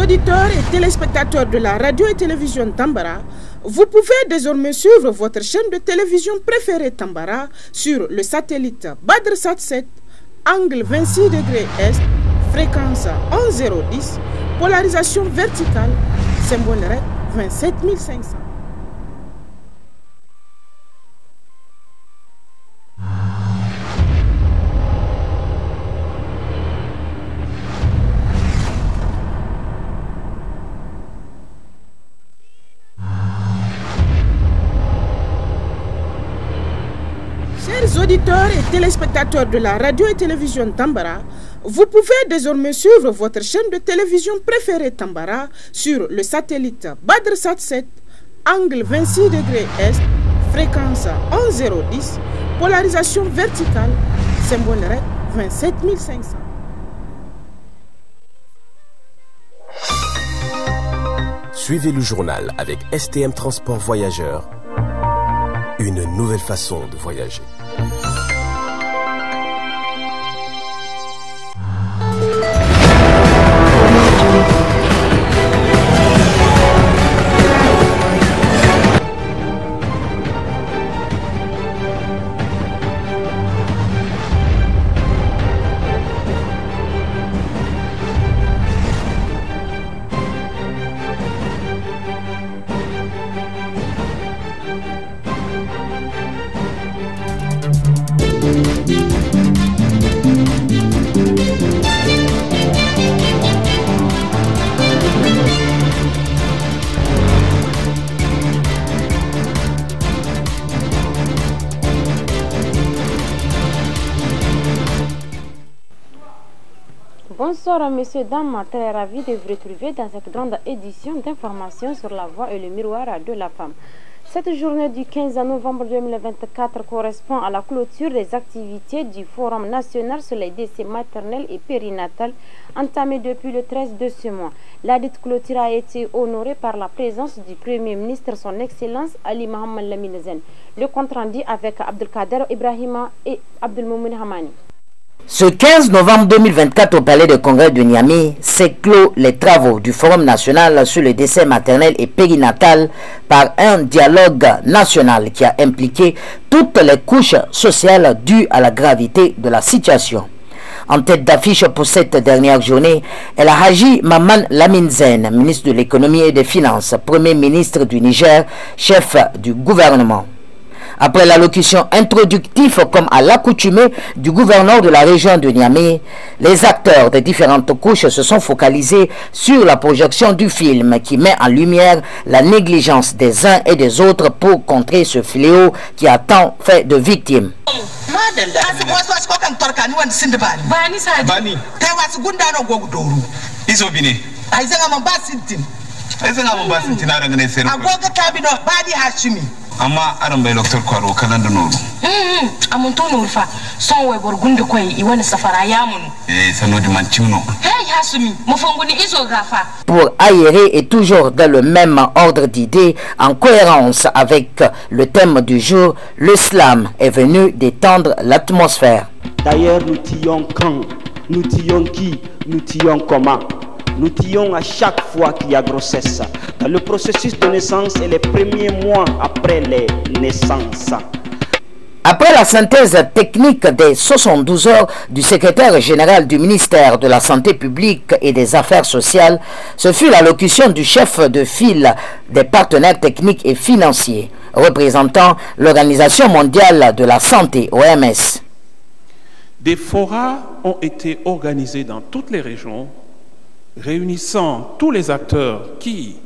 auditeurs et téléspectateurs de la radio et télévision Tambara, vous pouvez désormais suivre votre chaîne de télévision préférée Tambara sur le satellite BadrSat 7, angle 26 degrés Est, fréquence 11010, polarisation verticale, symbole REC 27500. Chers auditeurs et téléspectateurs de la radio et télévision Tambara, vous pouvez désormais suivre votre chaîne de télévision préférée Tambara sur le satellite BadrSat 7, angle 26 degrés Est, fréquence 11010, polarisation verticale, symbole REC 27500. Suivez le journal avec STM Transport Voyageurs. Une nouvelle façon de voyager. Bonsoir messieurs, dames, très ravi de vous retrouver dans cette grande édition d'information sur la voix et le miroir de la femme. Cette journée du 15 novembre 2024 correspond à la clôture des activités du Forum national sur les décès maternels et périnatales entamé depuis le 13 de ce mois. La dite clôture a été honorée par la présence du Premier ministre, son Excellence Ali Mohamed Lamine Zen. Le compte rendu avec Abdelkader Ibrahima et Abdelmoumoun Hamani. Ce 15 novembre 2024 au Palais de Congrès de Niamey s'est clos les travaux du Forum national sur le décès maternel et périnatal par un dialogue national qui a impliqué toutes les couches sociales dues à la gravité de la situation. En tête d'affiche pour cette dernière journée est la Haji Maman Lamine Zen, ministre de l'économie et des finances, premier ministre du Niger, chef du gouvernement. Après l'allocution introductive comme à l'accoutumée du gouverneur de la région de Niamey, les acteurs des différentes couches se sont focalisés sur la projection du film qui met en lumière la négligence des uns et des autres pour contrer ce fléau qui a tant fait de victimes. Amma aran bai docteur Kwaro kalan da nono amun to no fa son wai borgunde koy I wani safara ya mun sanodi man timno hey hasumi mo fonguni iso gafa. Pour aérer et toujours dans le même ordre d'idées, en cohérence avec le thème du jour, l'islam est venu détendre l'atmosphère. D'ailleurs, nous tillons quand, nous tillons qui, nous tillons comment. Nous tillons à chaque fois qu'il y a grossesse. Dans le processus de naissance et les premiers mois après les naissances. Après la synthèse technique des 72 heures du secrétaire général du ministère de la Santé publique et des Affaires sociales, ce fut l'allocution du chef de file des partenaires techniques et financiers, représentant l'Organisation mondiale de la santé, OMS. Des forats ont été organisés dans toutes les régions, réunissant tous les acteurs qui,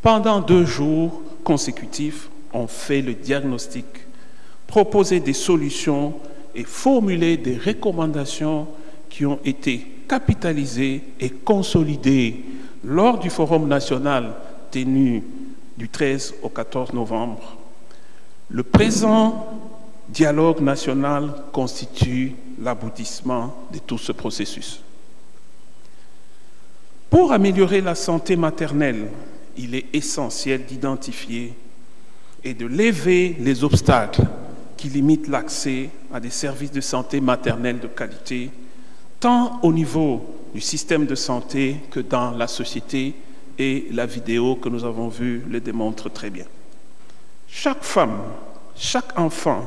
pendant 2 jours consécutifs, ont fait le diagnostic, proposé des solutions et formulé des recommandations qui ont été capitalisées et consolidées lors du Forum national tenu du 13 au 14 novembre. Le présent dialogue national constitue l'aboutissement de tout ce processus. Pour améliorer la santé maternelle, il est essentiel d'identifier et de lever les obstacles qui limitent l'accès à des services de santé maternelle de qualité, tant au niveau du système de santé que dans la société, et la vidéo que nous avons vue le démontre très bien. Chaque femme, chaque enfant,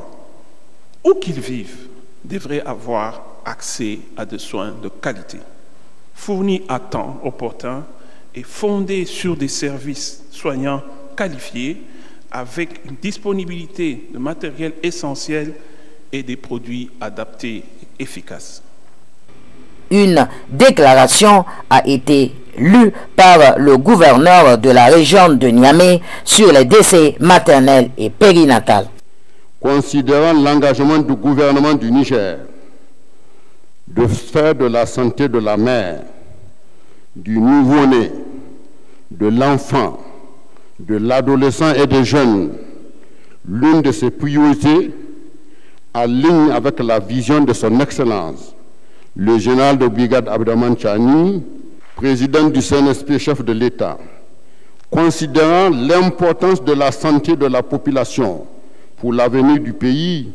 où qu'ils vivent, devrait avoir accès à des soins de qualité, fournis à temps opportun et fondés sur des services soignants qualifiés avec une disponibilité de matériel essentiel et des produits adaptés et efficaces. Une déclaration a été lue par le gouverneur de la région de Niamey sur les décès maternels et périnatals. Considérant l'engagement du gouvernement du Niger de faire de la santé de la mère, du nouveau-né, de l'enfant, de l'adolescent et des jeunes l'une de ses priorités, en ligne avec la vision de son Excellence, le général de brigade Abdraman Chani, président du CNSP, chef de l'État, considérant l'importance de la santé de la population pour l'avenir du pays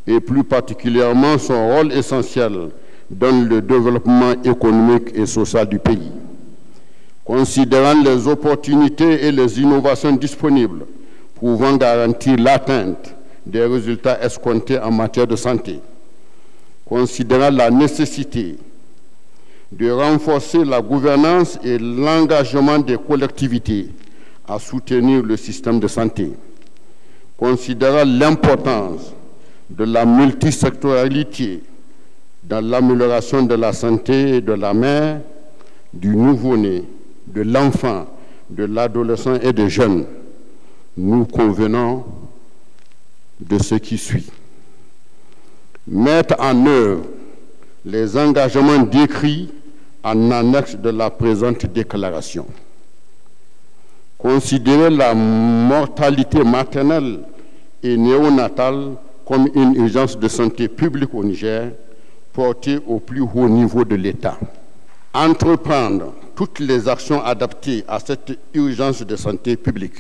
et plus particulièrement son rôle essentiel dans le développement économique et social du pays. Considérant les opportunités et les innovations disponibles pouvant garantir l'atteinte des résultats escomptés en matière de santé. Considérant la nécessité de renforcer la gouvernance et l'engagement des collectivités à soutenir le système de santé. Considérant l'importance de la multisectorialité dans l'amélioration de la santé de la mère, du nouveau-né, de l'enfant, de l'adolescent et des jeunes, nous convenons de ce qui suit. Mettre en œuvre les engagements décrits en annexe de la présente déclaration. Considérer la mortalité maternelle et néonatale comme une urgence de santé publique au Niger, portée au plus haut niveau de l'État. Entreprendre toutes les actions adaptées à cette urgence de santé publique.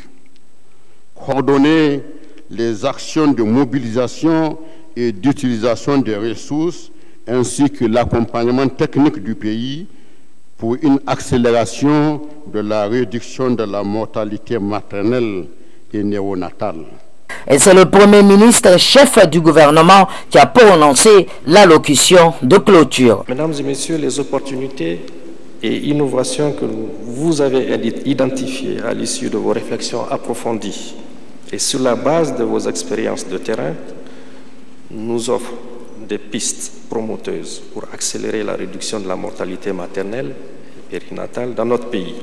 Coordonner les actions de mobilisation et d'utilisation des ressources ainsi que l'accompagnement technique du pays pour une accélération de la réduction de la mortalité maternelle et néonatale. Et c'est le Premier ministre, chef du gouvernement, qui a prononcé l'allocution de clôture. Mesdames et messieurs, les opportunités et innovations que vous avez identifiées à l'issue de vos réflexions approfondies et sur la base de vos expériences de terrain nous offrent des pistes promoteuses pour accélérer la réduction de la mortalité maternelle et périnatale dans notre pays.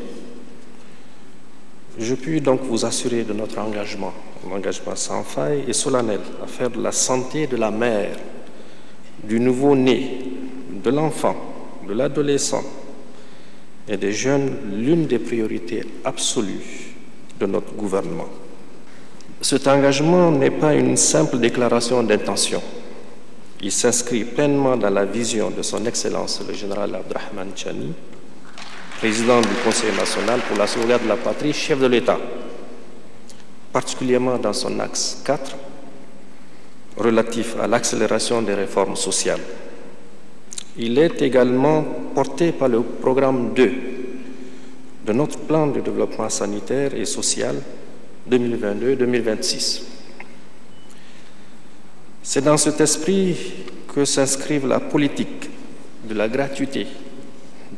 Je puis donc vous assurer de notre engagement, un engagement sans faille et solennel à faire de la santé de la mère, du nouveau-né, de l'enfant, de l'adolescent et des jeunes l'une des priorités absolues de notre gouvernement. Cet engagement n'est pas une simple déclaration d'intention. Il s'inscrit pleinement dans la vision de son Excellence le général Abdraman Chani, président du Conseil national pour la sauvegarde de la patrie, chef de l'État, particulièrement dans son axe 4, relatif à l'accélération des réformes sociales. Il est également porté par le programme 2 de notre plan de développement sanitaire et social 2022-2026. C'est dans cet esprit que s'inscrivent la politique de la gratuité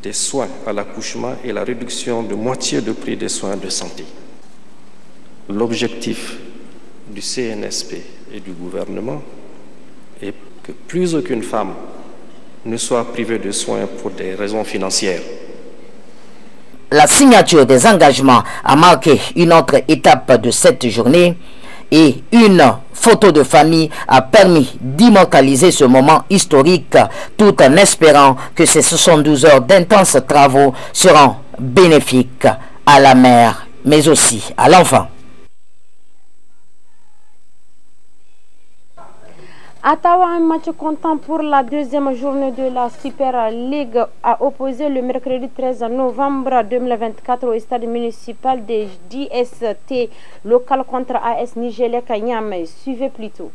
des soins à l'accouchement et la réduction de moitié du prix des soins de santé. L'objectif du CNSP et du gouvernement est que plus aucune femme ne soit privée de soins pour des raisons financières. La signature des engagements a marqué une autre étape de cette journée et une photo de famille a permis d'immortaliser ce moment historique tout en espérant que ces 72 heures d'intenses travaux seront bénéfiques à la mère mais aussi à l'enfant. Ottawa, un match comptant pour la deuxième journée de la Super League a opposé le mercredi 13 novembre 2024 au stade municipal des DST local contre AS Nigelec à Niamey. Suivez plutôt.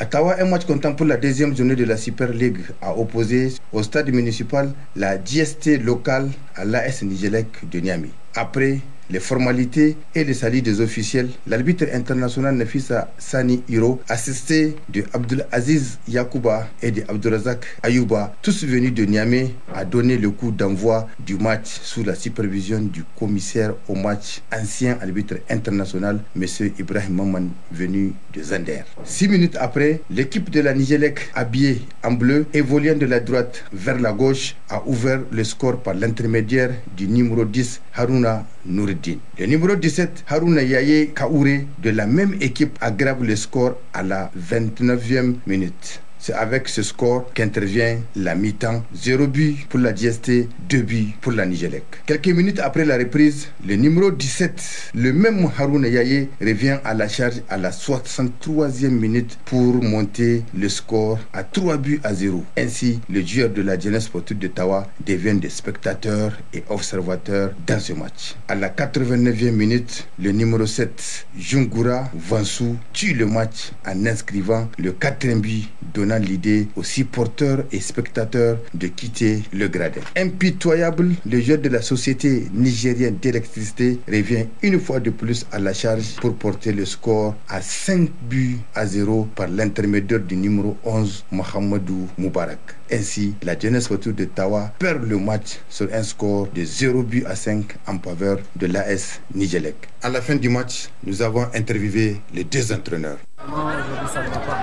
À Tawa, un match comptant pour la deuxième journée de la Super League a opposé au stade municipal la JST locale à l'AS Nigelec de Niamey. Après les formalités et les saluts des officiels, l'arbitre international Nafisa Sani Hiro, assisté de Abdulaziz Yakouba et de Abdurazak Ayouba, tous venus de Niamey, a donné le coup d'envoi du match sous la supervision du commissaire au match, ancien arbitre international, M. Ibrahim Maman, venu de Zander. 6 minutes après, l'équipe de la Nigelec, habillée en bleu, évoluant de la droite vers la gauche, a ouvert le score par l'intermédiaire du numéro 10, Haruna Noureddin. Le numéro 17, Haruna Yaye Kaouré, de la même équipe, aggrave le score à la 29e minute. C'est avec ce score qu'intervient la mi-temps. 0 but pour la JST, 2 buts pour la Nigelec. Quelques minutes après la reprise, le numéro 17, le même Haruna Yaye, revient à la charge à la 63e minute pour monter le score à 3 buts à 0. Ainsi, les joueurs de la jeunesse sportive de Tawa deviennent des spectateurs et observateurs dans ce match. À la 89e minute, le numéro 7, Jungura Vansou, tue le match en inscrivant le 4e but, donnant l'idée aux supporters et spectateurs de quitter le gradin. Impitoyable, le joueur de la société nigérienne d'électricité revient une fois de plus à la charge pour porter le score à 5 buts à 0 par l'intermédiaire du numéro 11, Mohamedou Moubarak. Ainsi, la jeunesse sportive de Tawa perd le match sur un score de 0 but à 5 en faveur de l'AS Nigelec. À la fin du match, nous avons interviewé les deux entraîneurs. Non, aujourd'hui ça ne va pas.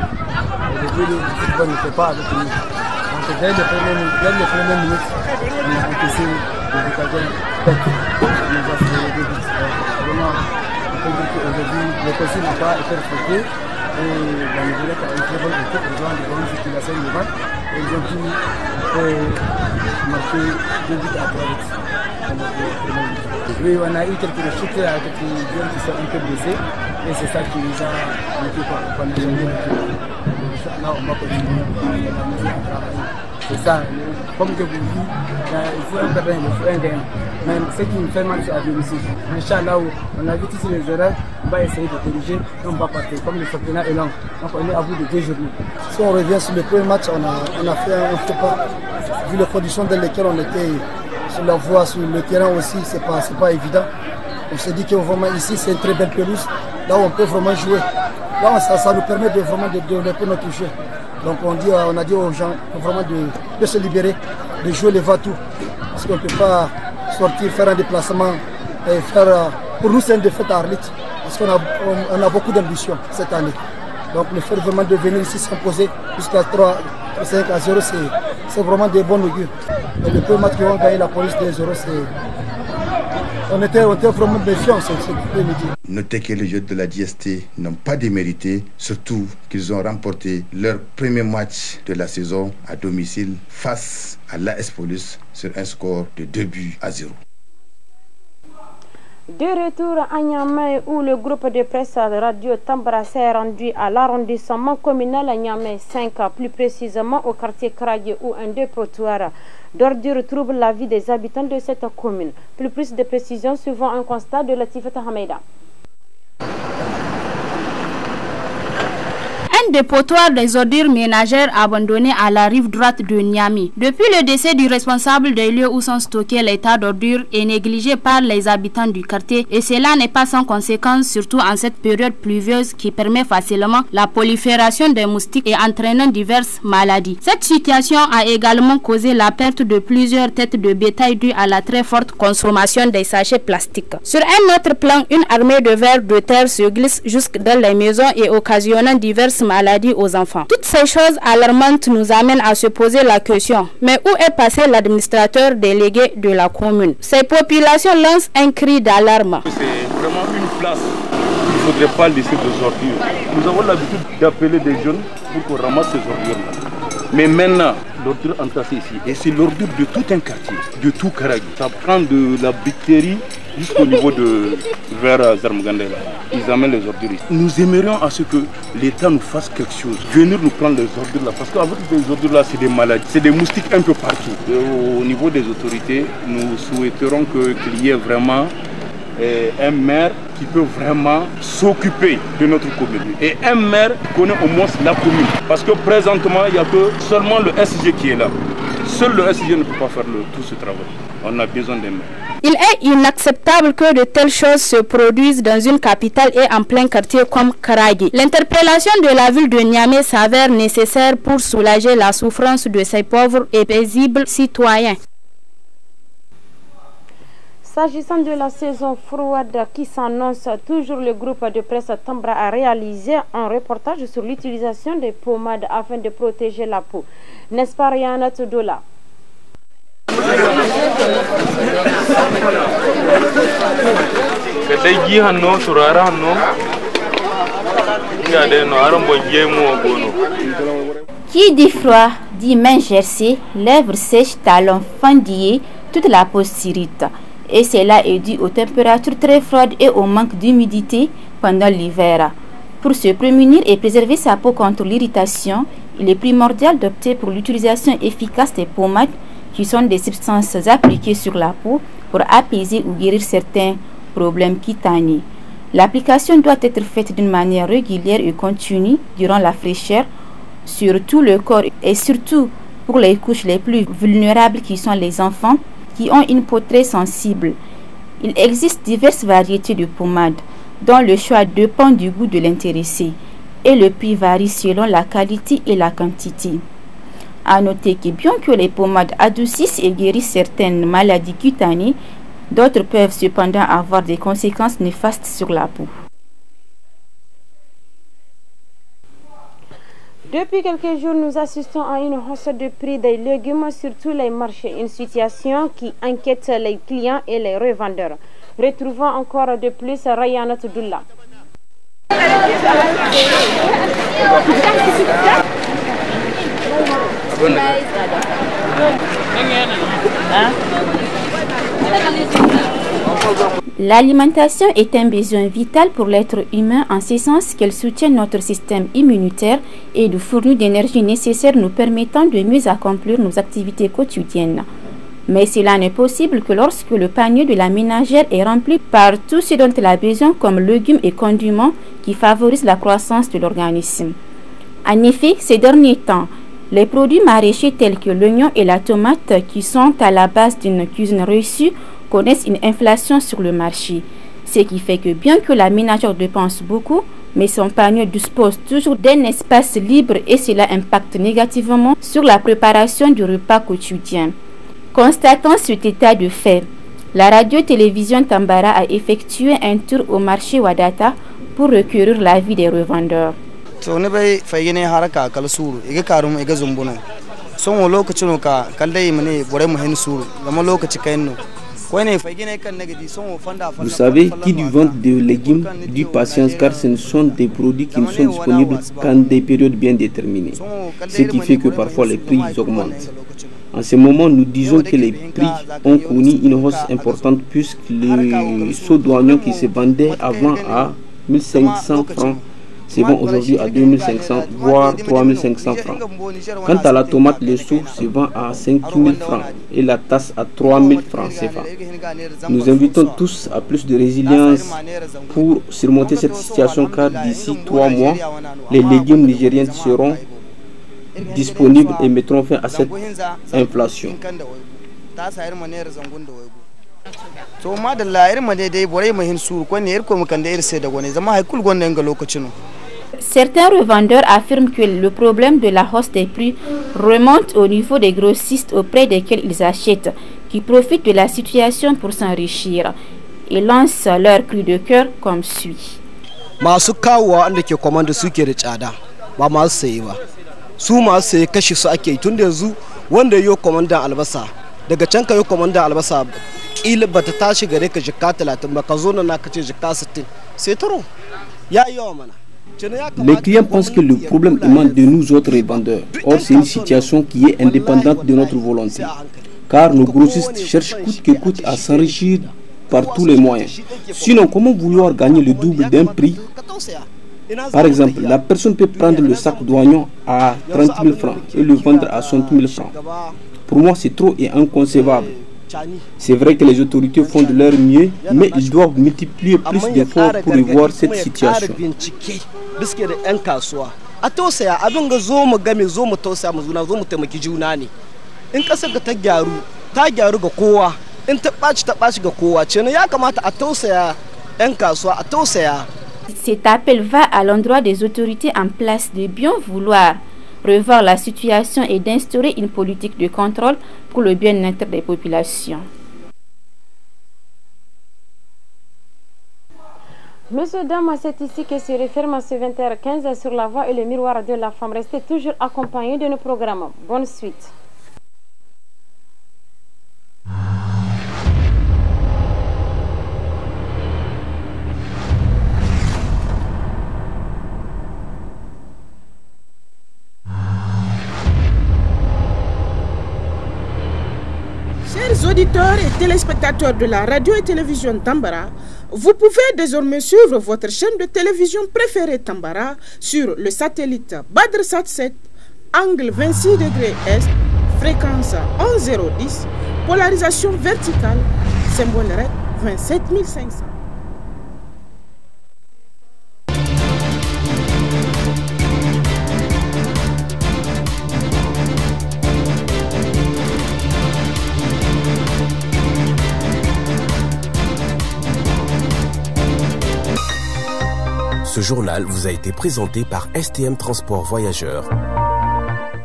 Au début, le football n'était pas avec nous. Donc, dès les premières minutes, on a encaissé le Vicadien. On nous a fait les 2 buts. Vraiment, on peut dire qu'aujourd'hui, le conseil n'a pas été respecté. Et la Nigelec a une très bonne équipe, ils ont une bonne circulation devant. Et ils ont pu marquer 2 buts à 3 buts. Oui, on a eu quelques chutes, quelques jeunes qui sont un peu blessés. Et c'est ça qui nous a montré qu'on a gagné le tour. Là, on va continuer à travailler. C'est ça, comme je vous dis, il faut un perdant, il faut un gagnant. Mais ce qui nous fait mal, c'est à domicile. Inch'Allah, on a vu tous les erreurs, on va essayer de corriger et on va partir. Comme le championnat est long, donc on est à bout de 2 journées. Si on revient sur le premier match, on a fait un faux pas. Vu les conditions dans lesquelles on était sur la voie, sur le terrain aussi, c'est pas évident. On s'est dit que vraiment ici, c'est une très belle pelouse. Là où on peut vraiment jouer. Là, ça nous permet de vraiment de développer notre jeu. Donc on a dit aux gens vraiment de se libérer, de jouer les va-tout. Parce qu'on ne peut pas sortir, faire un déplacement et faire... Pour nous, c'est une défaite à Arlit. Parce qu'on a beaucoup d'ambition cette année. Donc le fait vraiment de venir ici s'imposer jusqu'à 5 à 0, c'est vraiment des bons augures. Et le premier match qu'ils ont gagné la police des 0, on était vraiment méfiants, c'est midi. Notez que les joueurs de la JST n'ont pas démérité, surtout qu'ils ont remporté leur premier match de la saison à domicile face à l'AS Police sur un score de 2 buts à 0. De retour à Niamey où le groupe de presse Radio Tambara s'est rendu à l'arrondissement communal à Niamey 5, plus précisément au quartier Kragé où un dépotoir d'ordures trouble la vie des habitants de cette commune. Plus de précisions suivant un constat de Latifata Hameda. Un dépotoir des ordures ménagères abandonné à la rive droite de Niamey. Depuis le décès du responsable des lieux où sont stockés les tas d'ordures est négligé par les habitants du quartier et cela n'est pas sans conséquence, surtout en cette période pluvieuse qui permet facilement la prolifération des moustiques et entraînant diverses maladies. Cette situation a également causé la perte de plusieurs têtes de bétail due à la très forte consommation des sachets plastiques. Sur un autre plan, une armée de vers de terre se glisse jusque dans les maisons et occasionnant diverses maladies aux enfants. Toutes ces choses alarmantes nous amènent à se poser la question, mais où est passé l'administrateur délégué de la commune? Ces populations lancent un cri d'alarme. C'est vraiment une place, il ne faudrait pas laisser des ordures. Nous avons l'habitude d'appeler des jeunes pour qu'on ramasse ces ordures-là. Mais maintenant, l'ordure entassée ici, et c'est l'ordure de tout un quartier, de tout Karagui. Ça prend de la bactérie jusqu'au niveau de vers Zarmagandela. Ils amènent les ordures ici. Nous aimerions à ce que l'État nous fasse quelque chose, venir nous prendre les ordures là, parce qu'avec les ordures là, c'est des maladies, c'est des moustiques un peu partout. Et au niveau des autorités, nous souhaiterons qu'il y ait vraiment un maire qui peut vraiment s'occuper de notre commune. Et un maire connaît au moins la commune. Parce que présentement, il n'y a que seulement le SG qui est là. Seul le SG ne peut pas faire tout ce travail. On a besoin des maires. Il est inacceptable que de telles choses se produisent dans une capitale et en plein quartier comme Karagui. L'interpellation de la ville de Niamey s'avère nécessaire pour soulager la souffrance de ces pauvres et paisibles citoyens. S'agissant de la saison froide qui s'annonce, toujours le groupe de presse Tambara a réalisé un reportage sur l'utilisation des pommades afin de protéger la peau. N'est-ce pas Rihanna Tudola? Qui dit froid, dit main gercée, lèvres sèches, talons fendillés, toute la peau s'irrite. Et cela est dû aux températures très froides et au manque d'humidité pendant l'hiver. Pour se prémunir et préserver sa peau contre l'irritation, il est primordial d'opter pour l'utilisation efficace des pommades qui sont des substances appliquées sur la peau pour apaiser ou guérir certains problèmes cutanés. L'application doit être faite d'une manière régulière et continue durant la fraîcheur sur tout le corps et surtout pour les couches les plus vulnérables qui sont les enfants qui ont une peau très sensible. Il existe diverses variétés de pommades dont le choix dépend du goût de l'intéressé et le prix varie selon la qualité et la quantité. À noter que bien que les pommades adoucissent et guérissent certaines maladies cutanées, d'autres peuvent cependant avoir des conséquences néfastes sur la peau. Depuis quelques jours, nous assistons à une hausse de prix des légumes sur tous les marchés, une situation qui inquiète les clients et les revendeurs. Retrouvons encore de plus Rayana Toudoula. L'alimentation est un besoin vital pour l'être humain en ce sens qu'elle soutient notre système immunitaire et nous fournit d'énergie nécessaire nous permettant de mieux accomplir nos activités quotidiennes. Mais cela n'est possible que lorsque le panier de la ménagère est rempli par tout ce dont elle a besoin comme légumes et condiments qui favorisent la croissance de l'organisme. En effet, ces derniers temps, les produits maraîchers tels que l'oignon et la tomate qui sont à la base d'une cuisine réussie connaissent une inflation sur le marché. Ce qui fait que bien que la ménagère dépense beaucoup, mais son panier dispose toujours d'un espace libre et cela impacte négativement sur la préparation du repas quotidien. Constatant cet état de fait, la radio-télévision Tambara a effectué un tour au marché Wadata pour recueillir l'avis des revendeurs. Vous savez, qui du vente de légumes, du patience, car ce sont des produits qui ne sont disponibles qu'en des périodes bien déterminées, ce qui fait que parfois les prix augmentent. En ce moment, nous disons que les prix ont connu une hausse importante puisque les seaux d'oignons qui se vendaient avant à 1500 francs se vend aujourd'hui à 2500 voire 3500 francs. Quant à la tomate, le seau se vend à 5000 francs et la tasse à 3000 francs CFA. Nous invitons tous à plus de résilience pour surmonter cette situation car d'ici 3 mois, les légumes nigériens seront disponibles et mettront fin à cette inflation. Certains revendeurs affirment que le problème de la hausse des prix remonte au niveau des grossistes auprès desquels ils achètent, qui profitent de la situation pour s'enrichir et lancent leur cri de cœur comme suit. Les clients pensent que le problème émane de nous autres revendeurs. Or, c'est une situation qui est indépendante de notre volonté. Car nos grossistes cherchent coûte que coûte à s'enrichir par tous les moyens. Sinon, comment vouloir gagner le double d'un prix? Par exemple, la personne peut prendre le sac d'oignons à 30 000 francs et le vendre à 60 000 francs. Pour moi, c'est trop et inconcevable. C'est vrai que les autorités font de leur mieux, mais ils doivent multiplier plus d'efforts pour revoir cette situation. Cet appel va à l'endroit des autorités en place de bien vouloir revoir la situation et d'instaurer une politique de contrôle pour le bien-être des populations. Monsieur, dames, c'est ici que se referme ce 20h15 sur la voie et le miroir de la femme. Restez toujours accompagnés de nos programmes. Bonne suite. Chers auditeurs et téléspectateurs de la radio et télévision Tambara, vous pouvez désormais suivre votre chaîne de télévision préférée Tambara sur le satellite BadrSat 7, angle 26 degrés Est, fréquence 11010, polarisation verticale, symbole REC 27500. Ce journal vous a été présenté par STM Transport Voyageurs,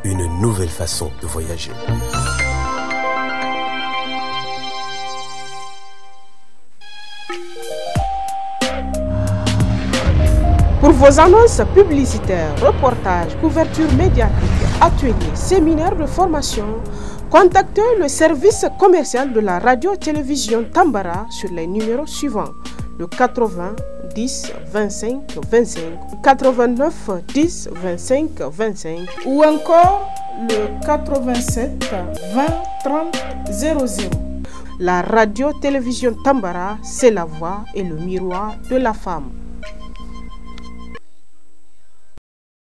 une nouvelle façon de voyager. Pour vos annonces publicitaires, reportages, couvertures médiatiques, ateliers, séminaires de formation, contactez le service commercial de la radio-télévision Tambara sur les numéros suivants: le 80 10 25 25, 89 10 25 25 ou encore le 87 20 30 00. La radio-télévision Tambara, c'est la voix et le miroir de la femme.